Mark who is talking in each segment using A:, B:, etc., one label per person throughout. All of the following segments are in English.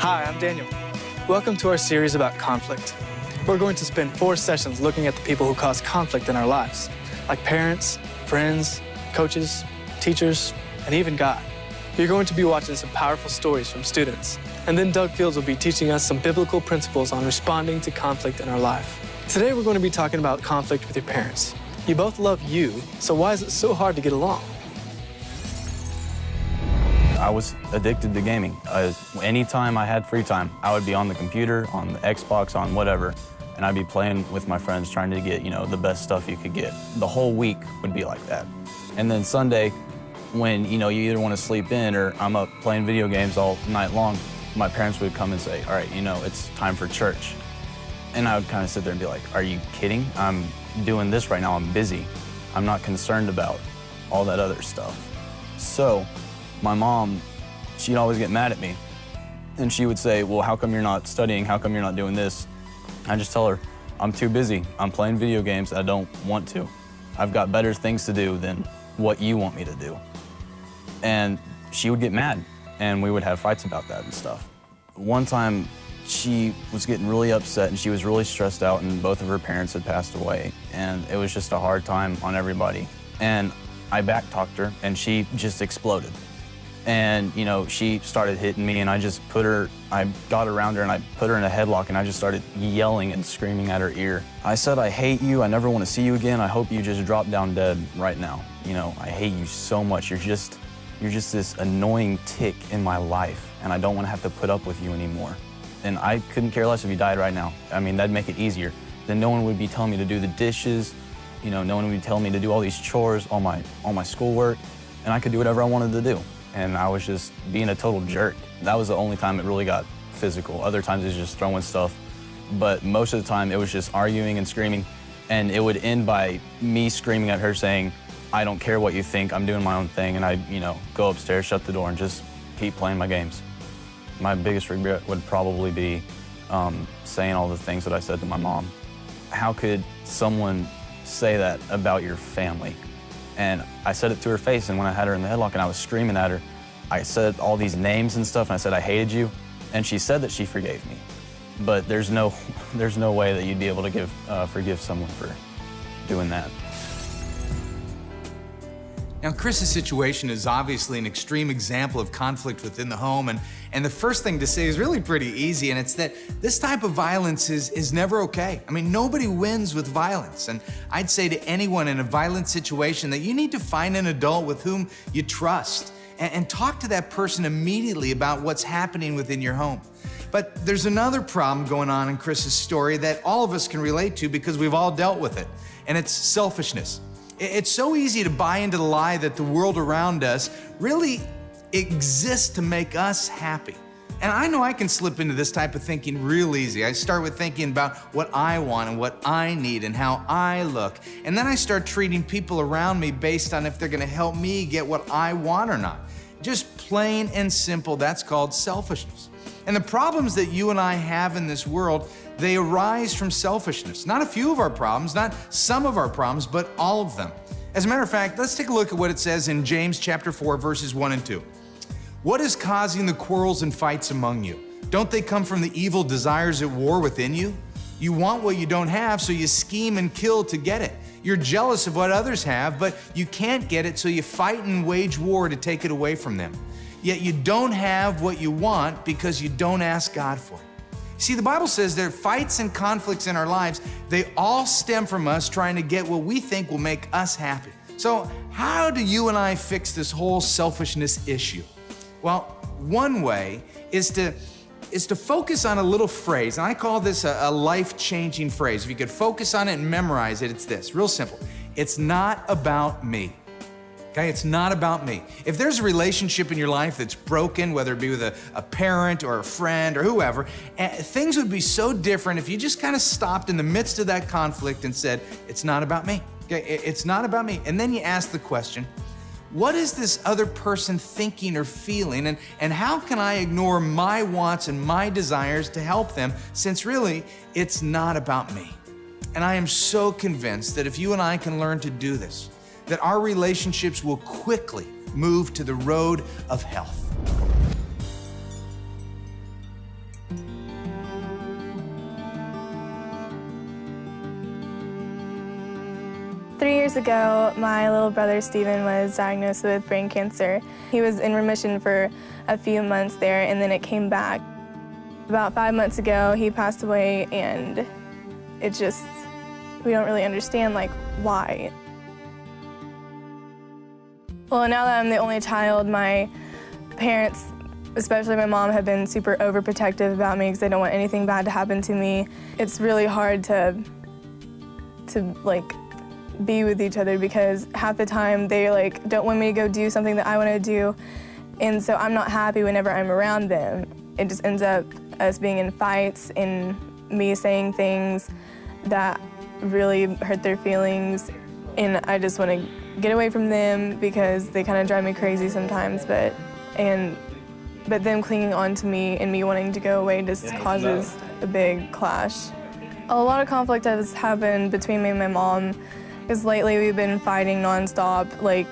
A: Hi, I'm Daniel. Welcome to our series about conflict. We're going to spend 4 sessions looking at the people who cause conflict in our lives, like parents, friends, coaches, teachers, and even God. You're going to be watching some powerful stories from students, and then Doug Fields will be teaching us some biblical principles on responding to conflict in our life. Today, we're going to be talking about conflict with your parents. You both love you, so why is it so hard to get along?
B: I was addicted to gaming. Anytime I had free time, I would be on the computer, on the Xbox, on whatever, and I'd be playing with my friends trying to get, the best stuff you could get. The whole week would be like that. And then Sunday, when, you either want to sleep in or I'm up playing video games all night long, my parents would come and say, all right, it's time for church. And I would kind of sit there and be like, are you kidding? I'm doing this right now, I'm busy. I'm not concerned about all that other stuff. So my mom, she'd always get mad at me. And she would say, well, how come you're not studying? How come you're not doing this? I just tell her, I'm too busy. I'm playing video games. I don't want to. I've got better things to do than what you want me to do. And she would get mad, and we would have fights about that and stuff. One time, she was getting really upset, and she was really stressed out, and both of her parents had passed away. And it was just a hard time on everybody. And I back-talked her, and she just exploded. And, she started hitting me, and I got around her, and I put her in a headlock, and I just started yelling and screaming at her ear. I said, I hate you. I never want to see you again. I hope you just drop down dead right now. I hate you so much. You're just this annoying tick in my life, and I don't want to have to put up with you anymore. And I couldn't care less if you died right now. I mean, that'd make it easier. Then no one would be telling me to do the dishes. No one would be telling me to do all these chores, all my schoolwork, and I could do whatever I wanted to do. And I was just being a total jerk. That was the only time it really got physical. Other times it was just throwing stuff. But most of the time it was just arguing and screaming. And it would end by me screaming at her saying, I don't care what you think, I'm doing my own thing. And I'd, go upstairs, shut the door, and just keep playing my games. My biggest regret would probably be saying all the things that I said to my mom. How could someone say that about your family? And I said it to her face, and when I had her in the headlock and I was screaming at her, I said all these names and stuff, and I said, I hated you. And she said that she forgave me. But there's no way that you'd be able to forgive someone for doing that.
C: Now, Chris's situation is obviously an extreme example of conflict within the home, and the first thing to say is really pretty easy, and it's that this type of violence is never okay. I mean, nobody wins with violence, and I'd say to anyone in a violent situation that you need to find an adult with whom you trust and talk to that person immediately about what's happening within your home. But there's another problem going on in Chris's story that all of us can relate to because we've all dealt with it, and it's selfishness. It's so easy to buy into the lie that the world around us really exists to make us happy. And I know I can slip into this type of thinking real easy. I start with thinking about what I want and what I need and how I look. And then I start treating people around me based on if they're gonna help me get what I want or not. Just plain and simple, that's called selfishness. And the problems that you and I have in this world, they arise from selfishness. Not a few of our problems, not some of our problems, but all of them. As a matter of fact, let's take a look at what it says in James chapter 4, verses 1 and 2. What is causing the quarrels and fights among you? Don't they come from the evil desires at war within you? You want what you don't have, so you scheme and kill to get it. You're jealous of what others have, but you can't get it, so you fight and wage war to take it away from them. Yet you don't have what you want because you don't ask God for it. See, the Bible says that fights and conflicts in our lives, they all stem from us trying to get what we think will make us happy. So how do you and I fix this whole selfishness issue? Well, one way is to focus on a little phrase, and I call this a life-changing phrase. If you could focus on it and memorize it, it's this, real simple. It's not about me. Okay, it's not about me. If there's a relationship in your life that's broken, whether it be with a parent or a friend or whoever, things would be so different if you just kind of stopped in the midst of that conflict and said, it's not about me. Okay, it's not about me. And then you ask the question, what is this other person thinking or feeling, and how can I ignore my wants and my desires to help them, since really, it's not about me. And I am so convinced that if you and I can learn to do this, that our relationships will quickly move to the road of health.
D: 3 years ago, my little brother Steven was diagnosed with brain cancer. He was in remission for a few months there, and then it came back. About 5 months ago, he passed away, and we don't really understand, like, why. Well, now that I'm the only child, my parents, especially my mom, have been super overprotective about me because they don't want anything bad to happen to me. It's really hard to like, be with each other because half the time they, like, don't want me to go do something that I want to do, and so I'm not happy whenever I'm around them. It just ends up us being in fights and me saying things that really hurt their feelings, and I just want to get away from them because they kind of drive me crazy sometimes, but them clinging on to me and me wanting to go away just causes a big clash. A lot of conflict has happened between me and my mom because lately we've been fighting nonstop. Like,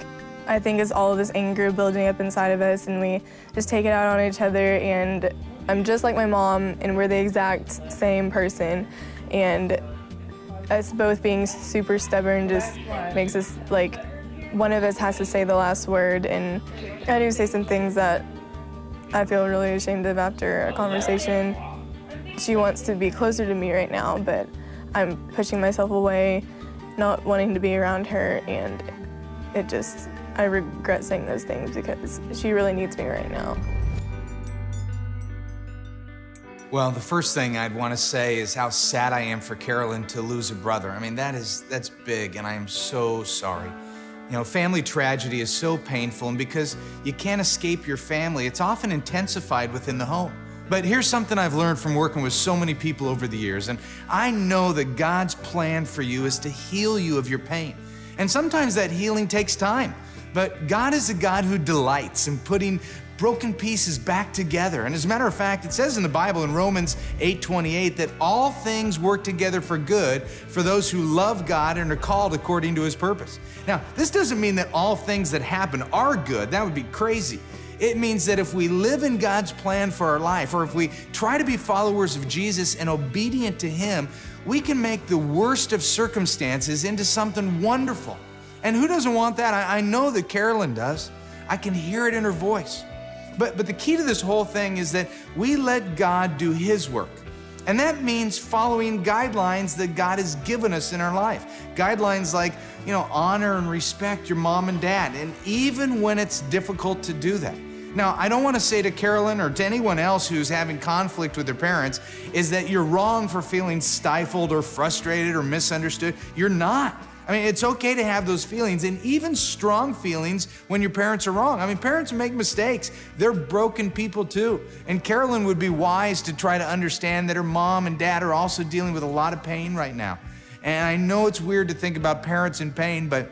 D: I think it's all of this anger building up inside of us, and we just take it out on each other, and I'm just like my mom, and we're the exact same person, and us both being super stubborn just makes us, like, one of us has to say the last word, and I do say some things that I feel really ashamed of after a conversation. She wants to be closer to me right now, but I'm pushing myself away, not wanting to be around her, and I regret saying those things because she really needs me right now.
C: Well, the first thing I'd want to say is how sad I am for Carolyn to lose a brother. I mean, that's big, and I am so sorry. You know, family tragedy is so painful, and because you can't escape your family, it's often intensified within the home. But here's something I've learned from working with so many people over the years, and I know that God's plan for you is to heal you of your pain. And sometimes that healing takes time, but God is a God who delights in putting broken pieces back together. And as a matter of fact, it says in the Bible in Romans 8:28 that all things work together for good for those who love God and are called according to his purpose. Now, this doesn't mean that all things that happen are good. That would be crazy. It means that if we live in God's plan for our life, or if we try to be followers of Jesus and obedient to him, we can make the worst of circumstances into something wonderful. And who doesn't want that? I know that Carolyn does. I can hear it in her voice. But the key to this whole thing is that we let God do his work. And that means following guidelines that God has given us in our life. Guidelines like, honor and respect your mom and dad, and even when it's difficult to do that. Now, I don't want to say to Carolyn or to anyone else who's having conflict with their parents is that you're wrong for feeling stifled or frustrated or misunderstood. You're not. I mean, it's okay to have those feelings, and even strong feelings when your parents are wrong. I mean, parents make mistakes. They're broken people too. And Carolyn would be wise to try to understand that her mom and dad are also dealing with a lot of pain right now. And I know it's weird to think about parents in pain, but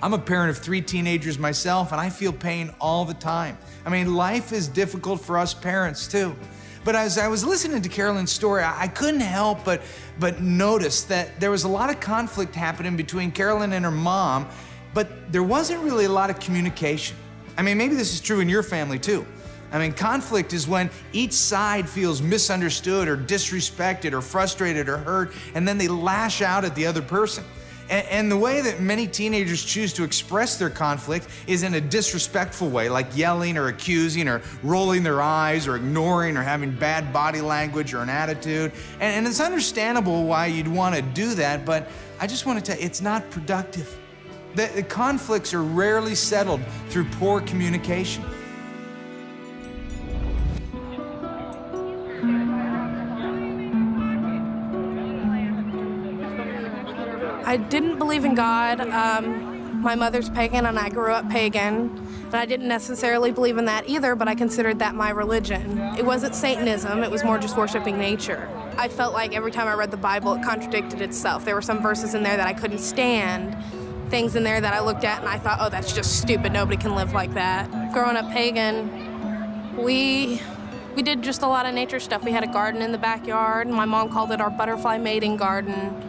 C: I'm a parent of 3 teenagers myself, and I feel pain all the time. I mean, life is difficult for us parents too. But as I was listening to Carolyn's story, I couldn't help but notice that there was a lot of conflict happening between Carolyn and her mom, but there wasn't really a lot of communication. I mean, maybe this is true in your family too. I mean, conflict is when each side feels misunderstood or disrespected or frustrated or hurt, and then they lash out at the other person. And the way that many teenagers choose to express their conflict is in a disrespectful way, like yelling or accusing or rolling their eyes or ignoring or having bad body language or an attitude. And it's understandable why you'd want to do that, but I just want to tell you, it's not productive. The conflicts are rarely settled through poor communication.
E: I didn't believe in God. My mother's pagan and I grew up pagan. And I didn't necessarily believe in that either, but I considered that my religion. It wasn't Satanism, it was more just worshiping nature. I felt like every time I read the Bible, it contradicted itself. There were some verses in there that I couldn't stand, things in there that I looked at and I thought, oh, that's just stupid, nobody can live like that. Growing up pagan, we did just a lot of nature stuff. We had a garden in the backyard, and my mom called it our butterfly mating garden.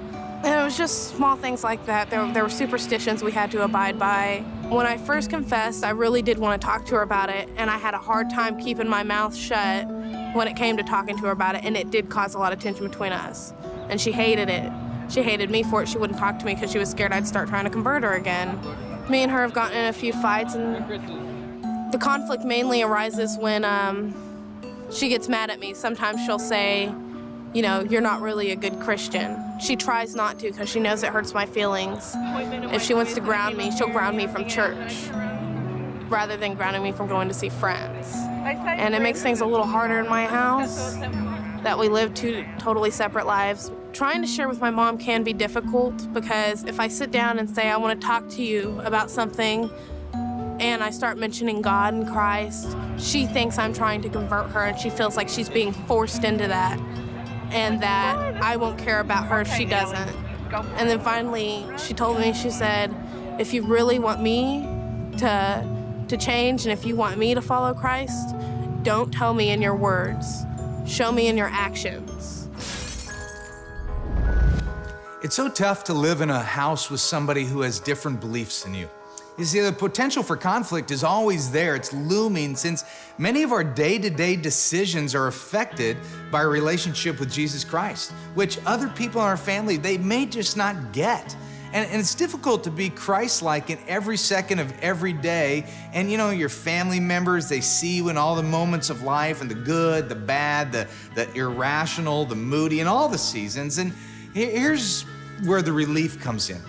E: And it was just small things like that. There were superstitions we had to abide by. When I first confessed, I really did want to talk to her about it, and I had a hard time keeping my mouth shut when it came to talking to her about it, and it did cause a lot of tension between us. And she hated it. She hated me for it. She wouldn't talk to me because she was scared I'd start trying to convert her again. Me and her have gotten in a few fights, and the conflict mainly arises when she gets mad at me. Sometimes she'll say, you know, you're not really a good Christian. She tries not to because she knows it hurts my feelings. If she wants to ground me, she'll ground me from church rather than grounding me from going to see friends. And it makes things a little harder in my house that we live two totally separate lives. Trying to share with my mom can be difficult because if I sit down and say, I want to talk to you about something, and I start mentioning God and Christ, she thinks I'm trying to convert her, and she feels like she's being forced into that, and that I won't care about her if she doesn't. And then finally, she told me, she said, if you really want me to change, and if you want me to follow Christ, don't tell me in your words. Show me in your actions.
C: It's so tough to live in a house with somebody who has different beliefs than you. You see, the potential for conflict is always there. It's looming since many of our day-to-day decisions are affected by our relationship with Jesus Christ, which other people in our family, they may just not get. And it's difficult to be Christ-like in every second of every day. And you know, your family members, they see you in all the moments of life, and the good, the bad, the irrational, the moody, and all the seasons. And here's where the relief comes in.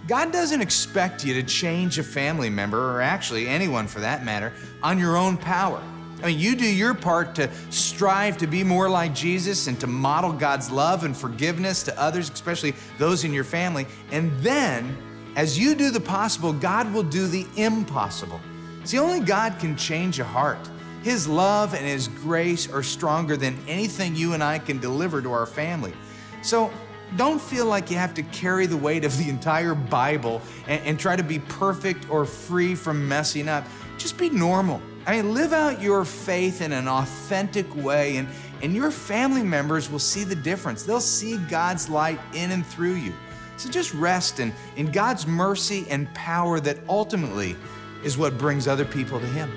C: God doesn't expect you to change a family member, or actually anyone for that matter, on your own power. I mean, you do your part to strive to be more like Jesus and to model God's love and forgiveness to others, especially those in your family. And then, as you do the possible, God will do the impossible. See, only God can change a heart. His love and His grace are stronger than anything you and I can deliver to our family. So don't feel like you have to carry the weight of the entire Bible and try to be perfect or free from messing up. Just be normal. I mean, live out your faith in an authentic way, and your family members will see the difference. They'll see God's light in and through you. So just rest in God's mercy and power that ultimately is what brings other people to Him.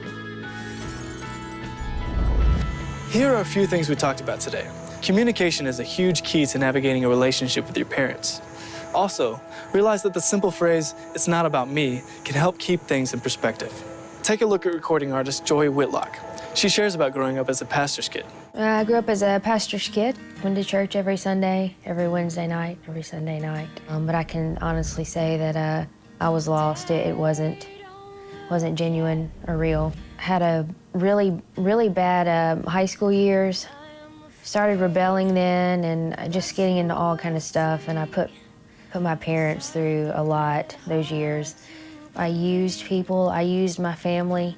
A: Here are a few things we talked about today. Communication is a huge key to navigating a relationship with your parents. Also, realize that the simple phrase, "it's not about me," can help keep things in perspective. Take a look at recording artist Joy Whitlock. She shares about growing up as a pastor's kid.
F: I grew up as a pastor's kid. Went to church every Sunday, every Wednesday night, every Sunday night. But I can honestly say that I was lost. It wasn't genuine or real. Had a really bad high school years. Started rebelling then and just getting into all kind of stuff, and I put my parents through a lot those years. I used people, I used my family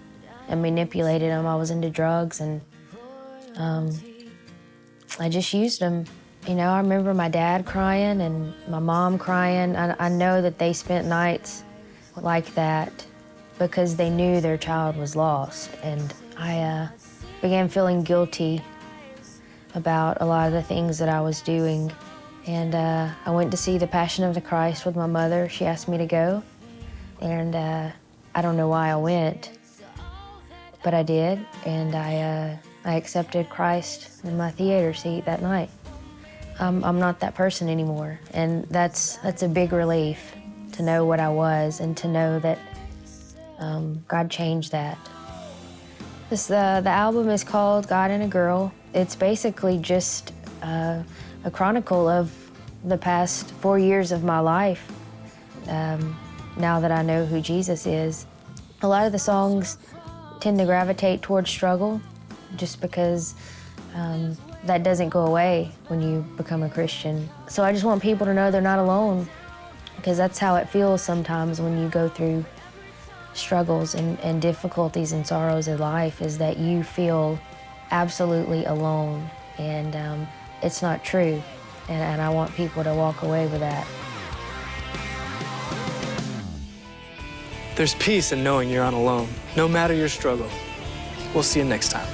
F: and manipulated them. I was into drugs, and I just used them. You know, I remember my dad crying and my mom crying. I know that they spent nights like that because they knew their child was lost, and I began feeling guilty about a lot of the things that I was doing. And I went to see The Passion of the Christ with my mother. She asked me to go, and I don't know why I went, but I did, and I accepted Christ in my theater seat that night. I'm not that person anymore, and that's a big relief to know what I was and to know that God changed that. The album is called God and a Girl. It's basically just a chronicle of the past 4 years of my life, now that I know who Jesus is. A lot of the songs tend to gravitate towards struggle just because that doesn't go away when you become a Christian. So I just want people to know they're not alone, because that's how it feels sometimes when you go through struggles and difficulties and sorrows in life, is that you feel absolutely alone, and it's not true, and I want people to walk away with that.
A: There's peace in knowing you're not alone, no matter your struggle. We'll see you next time.